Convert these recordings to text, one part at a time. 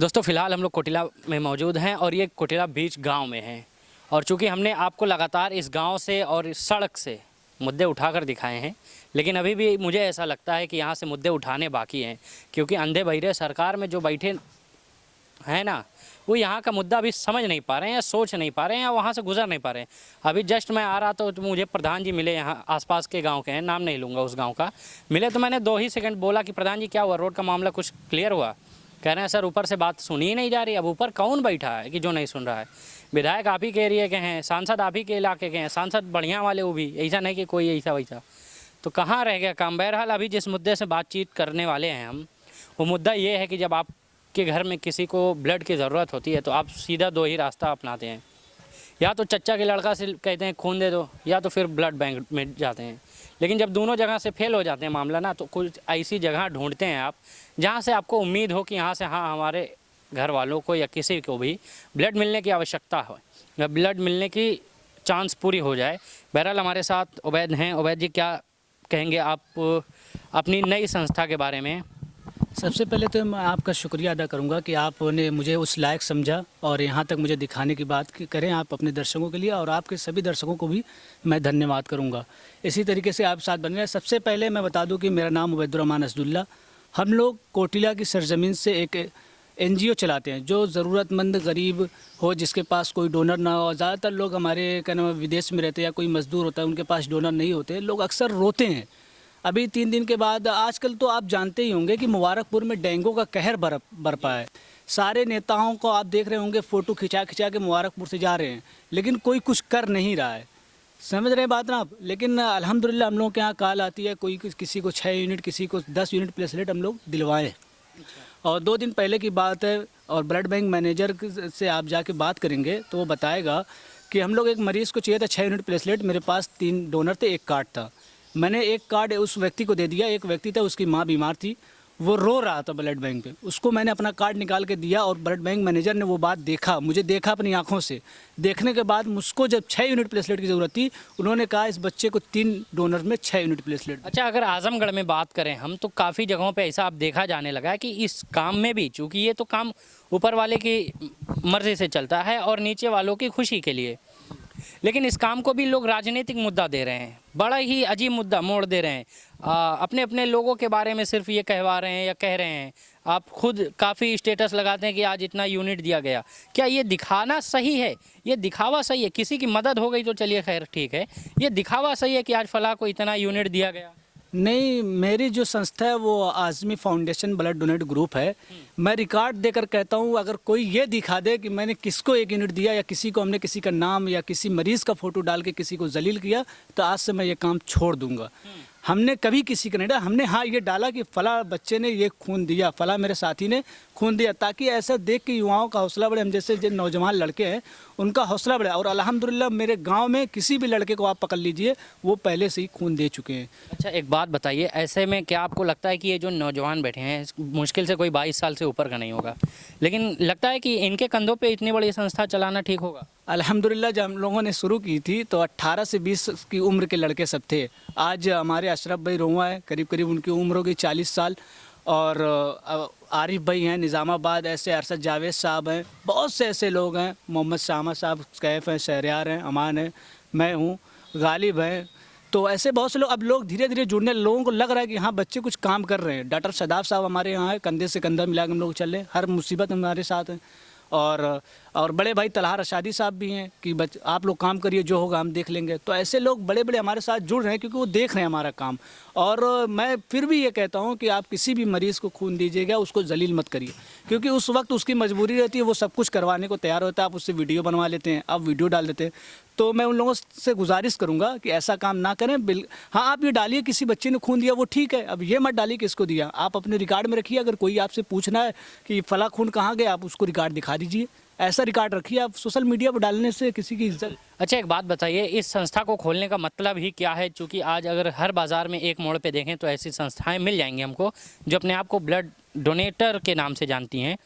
दोस्तों फ़िलहाल हम लोग कोटिला में मौजूद हैं और ये कोटिला बीच गांव में है। और चूंकि हमने आपको लगातार इस गांव से और इस सड़क से मुद्दे उठाकर दिखाए हैं, लेकिन अभी भी मुझे ऐसा लगता है कि यहाँ से मुद्दे उठाने बाकी हैं, क्योंकि अंधे बहिरे सरकार में जो बैठे हैं ना, वो यहाँ का मुद्दा अभी समझ नहीं पा रहे हैं या सोच नहीं पा रहे हैं या वहाँ से गुजर नहीं पा रहे हैं। अभी जस्ट मैं आ रहा था तो मुझे प्रधान जी मिले, यहाँ आसपास के गांव के हैं, नाम नहीं लूँगा उस गांव का। मिले तो मैंने 2 ही सेकंड बोला कि प्रधान जी क्या हुआ, रोड का मामला कुछ क्लियर हुआ? कह रहे हैं सर ऊपर से बात सुनी ही नहीं जा रही। अब ऊपर कौन बैठा है कि जो नहीं सुन रहा है? विधायक आप ही के एरिया के हैं, सांसद आप ही के इलाके के हैं, सांसद बढ़िया वाले वो भी, ऐसा नहीं कि कोई ऐसा वैसा। तो कहाँ रह गया काम? बहरहाल अभी जिस मुद्दे से बातचीत करने वाले हैं हम, वो मुद्दा ये है कि जब आपके घर में किसी को ब्लड की ज़रूरत होती है तो आप सीधा 2 ही रास्ता अपनाते हैं, या तो चच्चा के लड़का से कहते हैं खून दे दो, या तो फिर ब्लड बैंक में जाते हैं। लेकिन जब दोनों जगह से फेल हो जाते हैं मामला ना, तो कुछ ऐसी जगह ढूंढते हैं आप जहाँ से आपको उम्मीद हो कि यहाँ से हाँ हमारे घर वालों को या किसी को भी ब्लड मिलने की आवश्यकता हो या ब्लड मिलने की चांस पूरी हो जाए। बहरहाल हमारे साथ उबैद हैं। उबैद जी, क्या कहेंगे आप अपनी नई संस्था के बारे में? सबसे पहले तो मैं आपका शुक्रिया अदा करूंगा कि आपने मुझे उस लायक समझा और यहाँ तक मुझे दिखाने की बात करें आप अपने दर्शकों के लिए, और आपके सभी दर्शकों को भी मैं धन्यवाद करूंगा। इसी तरीके से आप साथ बन रहे हैं। सबसे पहले मैं बता दूं कि मेरा नाम उबैदुर्रहमान असदुल्ला। हम लोग कोटिला की सरजमीन से एक NGO चलाते हैं जो ज़रूरतमंद गरीब हो, जिसके पास कोई डोनर ना हो। ज़्यादातर लोग हमारे क्या नाम विदेश में रहते हैं या कोई मज़दूर होता है, उनके पास डोनर नहीं होते, लोग अक्सर रोते हैं। अभी 3 दिन के बाद आजकल तो आप जानते ही होंगे कि मुबारकपुर में डेंगू का कहर बरपा है। सारे नेताओं को आप देख रहे होंगे फ़ोटो खिंचा खिंचा के मुबारकपुर से जा रहे हैं, लेकिन कोई कुछ कर नहीं रहा है। समझ रहे हैं बात ना आप? लेकिन अल्हम्दुलिल्लाह हम लोगों के यहाँ कॉल आती है, कोई किसी को 6 यूनिट, किसी को 10 यूनिट प्लेटलेट हम लोग दिलवाएँ। और 2 दिन पहले की बात है, और ब्लड बैंक मैनेजर से आप जाके बात करेंगे तो वो बताएगा कि हम लोग एक मरीज़ को चाहिए था 6 यूनिट प्लेटलेट। मेरे पास 3 डोनर थे, 1 कार्ड था। मैंने 1 कार्ड उस व्यक्ति को दे दिया। एक व्यक्ति था, उसकी माँ बीमार थी, वो रो रहा था ब्लड बैंक पे, उसको मैंने अपना कार्ड निकाल के दिया और ब्लड बैंक मैनेजर ने वो बात देखा, मुझे देखा अपनी आंखों से। देखने के बाद मुझको जब 6 यूनिट प्लेटलेट की ज़रूरत थी, उन्होंने कहा इस बच्चे को 3 डोनर में 6 यूनिट प्लेटलेट। अच्छा, अगर आजमगढ़ में बात करें हम, तो काफ़ी जगहों पे ऐसा अब देखा जाने लगा है कि इस काम में भी, चूँकि ये तो काम ऊपर वाले की मर्ज़ी से चलता है और नीचे वालों की खुशी के लिए, लेकिन इस काम को भी लोग राजनीतिक मुद्दा दे रहे हैं, बड़ा ही अजीब मुद्दा मोड़ दे रहे हैं। अपने अपने लोगों के बारे में सिर्फ ये कहवा रहे हैं या कह रहे हैं। आप खुद काफ़ी स्टेटस लगाते हैं कि आज इतना यूनिट दिया गया। क्या ये दिखाना सही है? ये दिखावा सही है? किसी की मदद हो गई तो चलिए खैर ठीक है, ये दिखावा सही है कि आज फलां को इतना यूनिट दिया गया? नहीं, मेरी जो संस्था है वो Azmi foundation blood donate group है। मैं रिकॉर्ड देकर कहता हूँ, अगर कोई ये दिखा दे कि मैंने किसको 1 यूनिट दिया या किसी को हमने किसी का नाम या किसी मरीज़ का फ़ोटो डाल के किसी को जलील किया, तो आज से मैं ये काम छोड़ दूँगा। हमने कभी किसी का नहीं डाला। हमने हाँ ये डाला कि फ़ला बच्चे ने ये खून दिया, फ़ला मेरे साथी ने खून दिया, ताकि ऐसा देख के युवाओं का हौसला बढ़े। हम जैसे जो नौजवान लड़के हैं उनका हौसला बढ़े। और अल्हम्दुलिल्लाह मेरे गांव में किसी भी लड़के को आप पकड़ लीजिए, वो पहले से ही खून दे चुके हैं। अच्छा, एक बात बताइए, ऐसे में क्या आपको लगता है कि ये जो नौजवान बैठे हैं, मुश्किल से कोई 22 साल से ऊपर का नहीं होगा, लेकिन लगता है कि इनके कंधों पे इतनी बड़ी संस्था चलाना ठीक होगा? अल्हम्दुलिल्लाह जब हम लोगों ने शुरू की थी तो 18 से 20 की उम्र के लड़के सब थे। आज हमारे अशरफ भाई रोवा है, करीब करीब उनकी उम्र होगी 40 साल। और आरिफ भाई हैं निज़ामाबाद, ऐसे अरशद जावेद साहब हैं, बहुत से ऐसे लोग हैं, मोहम्मद शामा साहब, कैफ हैं, शहरयार हैं, अमान है, मैं हूँ, गालिब हैं। तो ऐसे बहुत से लोग, अब लोग धीरे धीरे जुड़ने, लोगों को लग रहा है कि हाँ बच्चे कुछ काम कर रहे हैं। डॉक्टर शदाब साहब हमारे यहाँ है, कंधे से कंधा मिला के हम लोग चल रहे हैं, हर मुसीबत हमारे साथ हैं। और बड़े भाई तलहा रशादी साहब भी हैं कि आप लोग काम करिए, जो होगा हम देख लेंगे। तो ऐसे लोग बड़े बड़े हमारे साथ जुड़ रहे हैं क्योंकि वो देख रहे हैं हमारा काम। और मैं फिर भी ये कहता हूँ कि आप किसी भी मरीज़ को खून दीजिएगा, उसको जलील मत करिए, क्योंकि उस वक्त उसकी मजबूरी रहती है, वो सब कुछ करवाने को तैयार होता है। आप उससे वीडियो बनवा लेते हैं, आप वीडियो डाल देते हैं। तो मैं उन लोगों से गुजारिश करूँगा कि ऐसा काम ना करें। हाँ, आप ये डालिए किसी बच्चे ने खून दिया, वो ठीक है, अब ये मत डालिए किसको दिया। आप अपने रिकॉर्ड में रखिए, अगर कोई आपसे पूछना है कि फला खून कहाँ गया, आप उसको रिकॉर्ड दिखा दीजिए, ऐसा रिकॉर्ड रखिए। आप सोशल मीडिया पर डालने से किसी की इज्जत। अच्छा, एक बात बताइए, इस संस्था को खोलने का मतलब ही क्या है? चूँकि आज अगर हर बाज़ार में एक मोड़ पे देखें तो ऐसी संस्थाएं मिल जाएंगी हमको जो अपने आप को ब्लड डोनेटर के नाम से जानती हैं,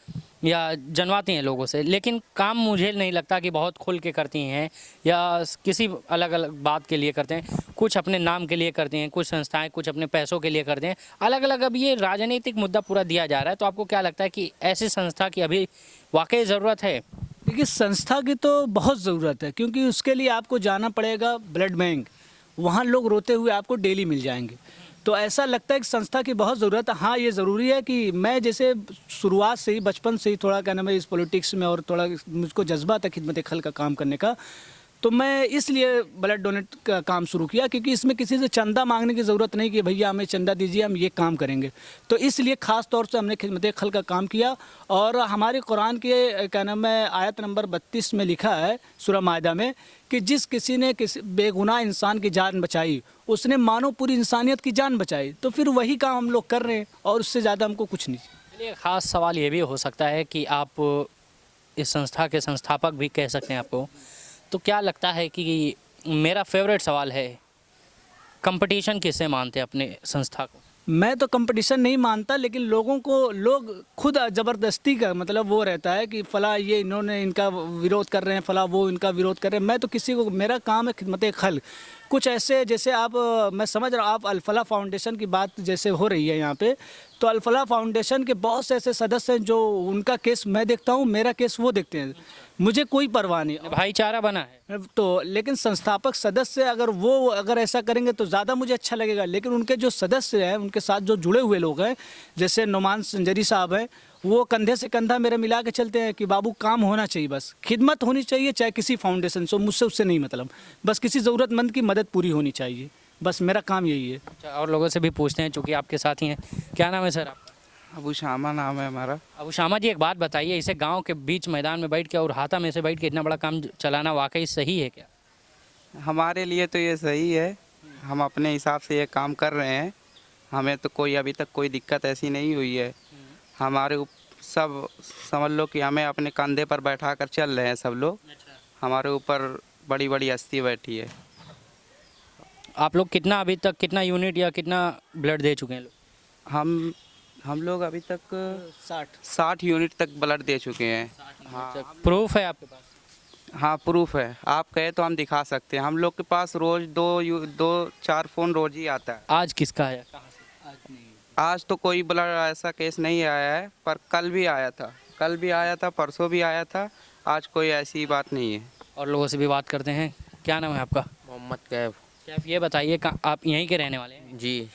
या जनवाती हैं लोगों से, लेकिन काम मुझे नहीं लगता कि बहुत खुल के करती हैं या किसी अलग अलग बात के लिए करते हैं। कुछ अपने नाम के लिए करते हैं, कुछ संस्थाएं कुछ अपने पैसों के लिए करते हैं, अलग अलग। अब ये राजनीतिक मुद्दा पूरा दिया जा रहा है, तो आपको क्या लगता है कि ऐसी संस्था की अभी वाकई ज़रूरत है? देखिए, संस्था की तो बहुत ज़रूरत है, क्योंकि उसके लिए आपको जाना पड़ेगा ब्लड बैंक, वहाँ लोग रोते हुए आपको डेली मिल जाएंगे। तो ऐसा लगता है कि संस्था की बहुत ज़रूरत है। हाँ, ये ज़रूरी है कि मैं जैसे शुरुआत से ही, बचपन से ही थोड़ा क्या नाम है इस पॉलिटिक्स में, और थोड़ा मुझको जज्बा था खिदमत खल्क का काम करने का, तो मैं इसलिए ब्लड डोनेट का काम शुरू किया, क्योंकि इसमें किसी से चंदा मांगने की ज़रूरत नहीं कि भैया हमें चंदा दीजिए, हम ये काम करेंगे। तो इसलिए ख़ास तौर से हमने खिदमत खल्क का काम किया। और हमारे कुरान के क्या नाम है आयत नंबर 32 में लिखा है सूरह मायदा में कि जिस किसी ने किसी बेगुनाह इंसान की जान बचाई, उसने मानो पूरी इंसानियत की जान बचाई। तो फिर वही काम हम लोग कर रहे हैं, और उससे ज़्यादा हमको कुछ नहीं। चलिए, ख़ास सवाल ये भी हो सकता है कि आप इस संस्था के संस्थापक भी कह सकते हैं आपको, तो क्या लगता है कि मेरा फेवरेट सवाल है, कंपटीशन किससे मानते हैं अपने संस्था को? मैं तो कंपटीशन नहीं मानता, लेकिन लोगों को लोग खुद ज़बरदस्ती का मतलब वो रहता है कि फ़ला ये इन्होंने इनका विरोध कर रहे हैं, फ़ला वो इनका विरोध कर रहे हैं। मैं तो किसी को, मेरा काम है खिदमत खल्क। कुछ ऐसे जैसे आप, मैं समझ रहा हूँ आप अल-फलाह फाउंडेशन की बात जैसे हो रही है यहाँ पे, तो अल-फलाह फाउंडेशन के बहुत से ऐसे सदस्य हैं जो उनका केस मैं देखता हूँ, मेरा केस वो देखते हैं, मुझे कोई परवाह नहीं। भाईचारा बना है। तो लेकिन संस्थापक सदस्य अगर ऐसा करेंगे तो ज़्यादा मुझे अच्छा लगेगा। लेकिन उनके जो सदस्य हैं, उनके साथ जो जुड़े हुए लोग हैं, जैसे नुमान संजरी साहब हैं, वो कंधे से कंधा मेरे मिला के चलते हैं कि बाबू काम होना चाहिए, बस खिदमत होनी चाहिए, चाहे किसी फाउंडेशन से, मुझसे उससे नहीं मतलब, बस किसी ज़रूरतमंद की मदद पूरी होनी चाहिए, बस मेरा काम यही है। अच्छा, और लोगों से भी पूछते हैं, चूँकि आपके साथ ही हैं। क्या नाम है सर आपका? अबू शामा नाम है हमारा। अबू शामा जी, एक बात बताइए, इसे गांव के बीच मैदान में बैठ के और हाथा में से बैठ के इतना बड़ा काम चलाना वाकई सही है क्या? हमारे लिए तो ये सही है, हम अपने हिसाब से ये काम कर रहे हैं। हमें तो कोई अभी तक कोई दिक्कत ऐसी नहीं हुई है। हमारे सब समझ लो कि हमें अपने कंधे पर बैठा कर चल रहे हैं सब लोग। हमारे ऊपर बड़ी बड़ी हस्ती बैठी है। आप लोग कितना अभी तक, कितना यूनिट या कितना ब्लड दे चुके हैं लोग? हम लोग अभी तक 60 यूनिट तक ब्लड दे चुके हैं। हाँ, प्रूफ है आपके पास? हाँ प्रूफ है। आप कहे तो हम दिखा सकते हैं। हम लोग के पास रोज़ 2-4 फ़ोन रोज़ ही आता है। आज किसका है? आज तो कोई ब्लड ऐसा केस नहीं आया है, पर कल भी आया था, परसों भी आया था। आज कोई ऐसी बात नहीं है। और लोगों से भी बात करते हैं। क्या नाम है आपका? मोहम्मद कैफ। कैफ, ये बताइए, आप यहीं के रहने वाले हैं? जी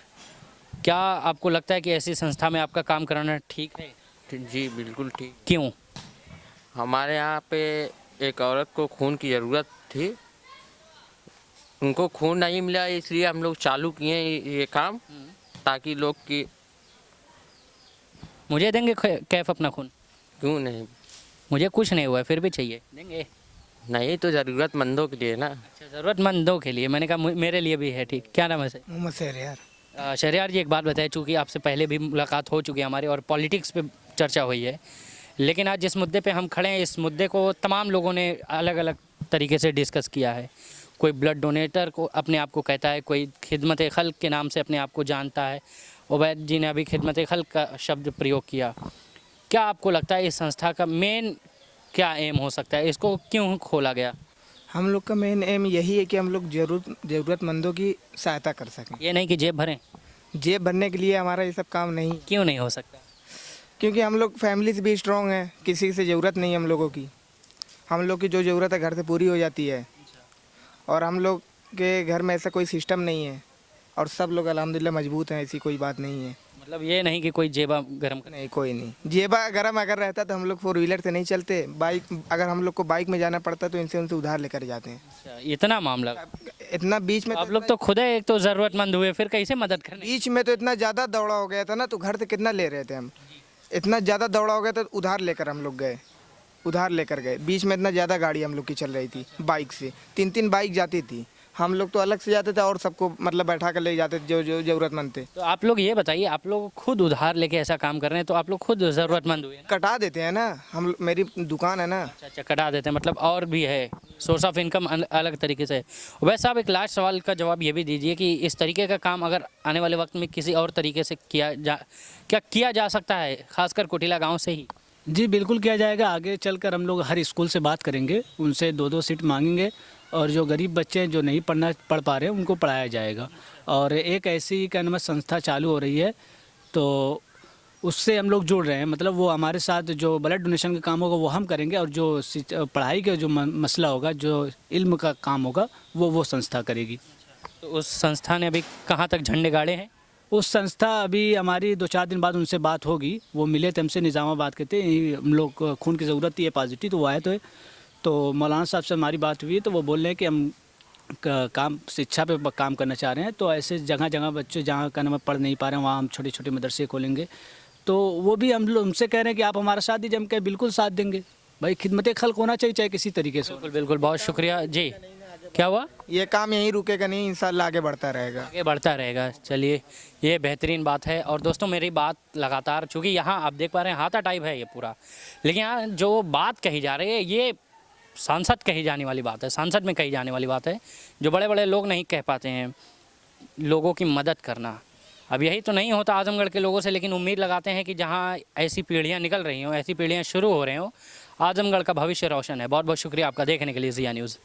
क्या आपको लगता है कि ऐसी संस्था में आपका काम कराना ठीक है? जी बिल्कुल ठीक। क्यों? हमारे यहाँ पे एक औरत को खून की ज़रूरत थी, उनको खून नहीं मिला, इसलिए हम लोग चालू किए ये काम, ताकि लोग की। मुझे देंगे कैफ अपना खून? क्यों नहीं? मुझे कुछ नहीं हुआ है, फिर भी चाहिए, देंगे? नहीं तो ज़रूरतमंदों के लिए ना। अच्छा, ज़रूरतमंदों के लिए, मैंने कहा मेरे लिए भी है। ठीक, क्या नाम है सर? मोहम्मद शहरयार। शहरयार जी, एक बात बताएं, चूँकि आपसे पहले भी मुलाकात हो चुकी है हमारी और पॉलिटिक्स पे चर्चा हुई है, लेकिन आज जिस मुद्दे पे हम खड़े हैं, इस मुद्दे को तमाम लोगों ने अलग अलग तरीके से डिस्कस किया है। कोई ब्लड डोनेटर को अपने आप को कहता है, कोई खिदमत खल्क के नाम से अपने आप को जानता है। उबैद जी ने अभी खिदमत खल्क का शब्द प्रयोग किया। क्या आपको लगता है इस संस्था का मेन क्या एम हो सकता है? इसको क्यों खोला गया? हम लोग का मेन एम यही है कि हम लोग ज़रूरतमंदों की सहायता कर सकें। ये नहीं कि जेब भरें। जेब भरने के लिए हमारा ये सब काम नहीं, क्यों नहीं हो सकता? क्योंकि हम लोग फैमिली से भी स्ट्रॉन्ग हैं, किसी से ज़रूरत नहीं है हम लोगों की। हम लोग की जो ज़रूरत है घर से पूरी हो जाती है, और हम लोग के घर में ऐसा कोई सिस्टम नहीं है, और सब लोग अल्हम्दुलिल्लाह मजबूत हैं, ऐसी कोई बात नहीं है। मतलब ये नहीं कि कोई जेबा गरम करे। नहीं, कोई नहीं। जेबा गरम अगर रहता तो हम लोग 4 व्हीलर से नहीं चलते। बाइक, अगर हम लोग को बाइक में जाना पड़ता तो इनसे उनसे उधार लेकर जाते हैं। अच्छा, इतना मामला। इतना बीच में आप लोग तो खुद एक तो ज़रूरतमंद हुए, फिर कैसे मदद करने? बीच में तो इतना ज़्यादा दौड़ा हो गया था ना, तो घर से कितना ले रहे थे हम। इतना ज़्यादा दौड़ा हो गया तो उधार लेकर हम लोग गए, उधार लेकर गए। बीच में इतना ज़्यादा गाड़ी हम लोग की चल रही थी, बाइक से 3-3 बाइक जाती थी। हम लोग तो अलग से जाते थे और सबको मतलब बैठा कर ले जाते थे जो ज़रूरतमंद थे। तो आप लोग ये बताइए, आप लोग खुद उधार लेके ऐसा काम कर रहे हैं, तो आप लोग खुद ज़रूरतमंद हुए ना? कटा देते हैं ना हम, मेरी दुकान है ना। अच्छा अच्छा, कटा देते हैं, मतलब और भी है सोर्स ऑफ इनकम अलग तरीके से। वैसे आप एक लास्ट सवाल का जवाब ये भी दीजिए कि इस तरीके का काम अगर आने वाले वक्त में किसी और तरीके से किया जा सकता है, खासकर कुटिला गाँव से ही, जी बिल्कुल किया जाएगा। आगे चलकर हम लोग हर स्कूल से बात करेंगे, उनसे 2-2 सीट मांगेंगे और जो गरीब बच्चे हैं जो नहीं पढ़ पा रहे हैं उनको पढ़ाया जाएगा। और एक ऐसी क्या नाम है संस्था चालू हो रही है, तो उससे हम लोग जुड़ रहे हैं। मतलब वो हमारे साथ जो ब्लड डोनेशन का काम होगा वो हम करेंगे, और जो पढ़ाई का जो मसला होगा, जो इल्म का काम होगा, वो संस्था करेगी। तो उस संस्था ने अभी कहाँ तक झंडे गाड़े हैं? उस संस्था अभी हमारी 2-4 दिन बाद उनसे बात होगी। वो मिले थे हमसे, निज़ामाबाद के थे। हम लोग को खून की ज़रूरत थी, पॉजिटिव, तो वो आए थे। तो मौलाना साहब से हमारी बात हुई, तो वो बोल रहे हैं कि हम काम शिक्षा पे काम करना चाह रहे हैं। तो ऐसे जगह जगह बच्चे जहाँ का नाम पढ़ नहीं पा रहे हैं वहाँ हम छोटे छोटे मदरसे खोलेंगे। तो वो भी हम लोग उनसे कह रहे हैं कि आप हमारा साथ दीजिए। हम कह बिल्कुल साथ देंगे भाई, खिदमत खल्क होना चाहिए, चाहे किसी तरीके से। बिल्कुल बिल्कुल, बहुत शुक्रिया जी। क्या हुआ? ये काम यहीं रुकेगा नहीं, इंशाल्लाह आगे बढ़ता रहेगा। आगे बढ़ता रहेगा। चलिए, ये बेहतरीन बात है। और दोस्तों मेरी बात लगातार, चूँकि यहाँ आप देख पा रहे हैं हाथा टाइप है ये पूरा, लेकिन यहाँ जो बात कही जा रही है ये सांसद कही जाने वाली बात है, सांसद में कही जाने वाली बात है, जो बड़े बड़े लोग नहीं कह पाते हैं। लोगों की मदद करना, अब यही तो नहीं होता आजमगढ़ के लोगों से, लेकिन उम्मीद लगाते हैं कि जहाँ ऐसी पीढ़ियाँ निकल रही हों, ऐसी पीढ़ियाँ शुरू हो रही हों, आजमगढ़ का भविष्य रोशन है। बहुत बहुत शुक्रिया आपका देखने के लिए ज़िया न्यूज़।